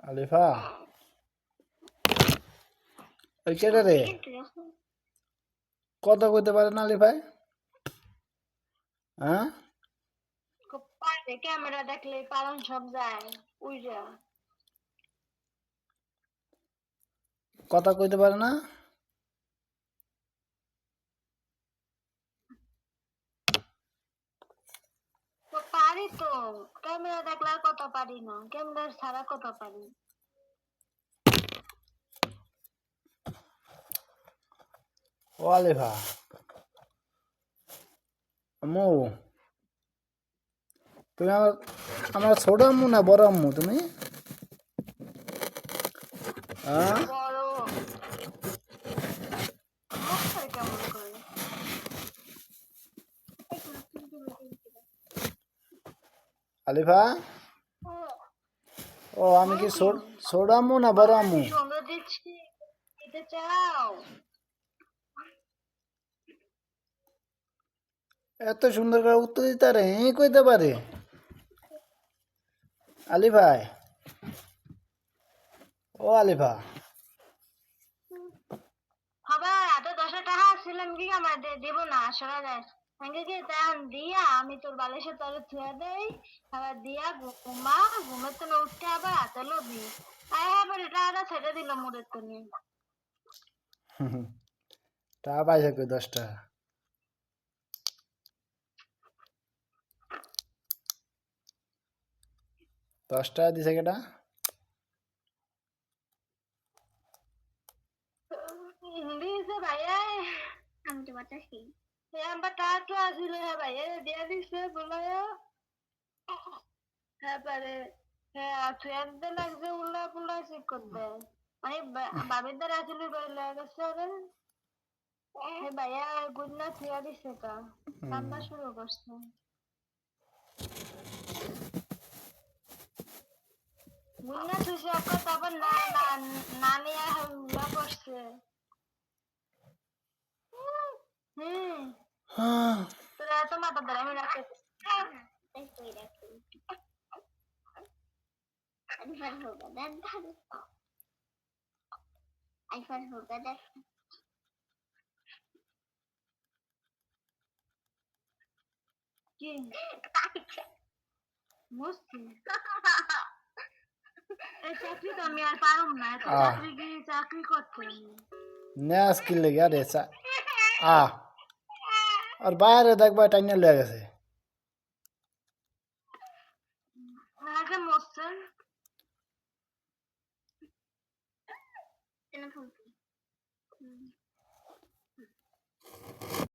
আলিফা ওই কেটে রে কথা কইতে পারে না আলিফাই হ্যাঁ ক্যামেরা দেখলে পালন সব যায় উইরা কথা কইতে পারে না তো পারি তো ক্যামেরা দেখলে আর কথা পারি না ক্যামেরা ছাড়া কথা পারি ও আলিফা আম্মু তুমি আমার ছোট আম্মু না বড় আম্মু তুমি হ্যাঁ বড় মুখটা কেমন করে আলিফা ও আমি কি ছোট আম্মু না বড় আম্মু সুন্দর দিচ্ছি দিতে চাও এত সুন্দর করে উত্তর দিতে পারে এই কইতে পারে আলিফাই ও আলিফা হবে এত 10 টাকা ছিলাম কি আমার দেব না সরা যায় সঙ্গে কি তখন দিয়া আমি তোর বালিশে তোর থুয়ে দেই আবার দিয়া ঘুমা ঘুমে তো উঠতে আবার হাতে লবি আবার এটা ছেড়ে দিল মুড়ের তো নিয়ে টাকা পাইছে কই 10 টাকা দিছে কেটা দিছে ভাইয়া আমি তো বাতাসি আমার টাকা আসিল হ্যাঁ ভাইয়া দিয়া দিছে বলায়া হ্যাঁ পারে হ্যাঁ থুয়াতে লাগছে উল্লা পুল্লা চেক করতে মানে বাবির দ্বারা আসলে গেছে ওরে ভাইয়া গুন্না থুয়া দিছে তা কান্না শুরু করছে গুন্না থুইছে অক্কা তারপর না নিয়ে হুল্লা করছে তোরা এত মাথা ধরে আমি রাখতে কি মস্তি এই চাকরি তো আমি আর পারুম না চাকরি করতে না স্কিল লেগে আরে আর বাইরে দেখবা টাইনা লয়ে গেছে আগে মস্তেন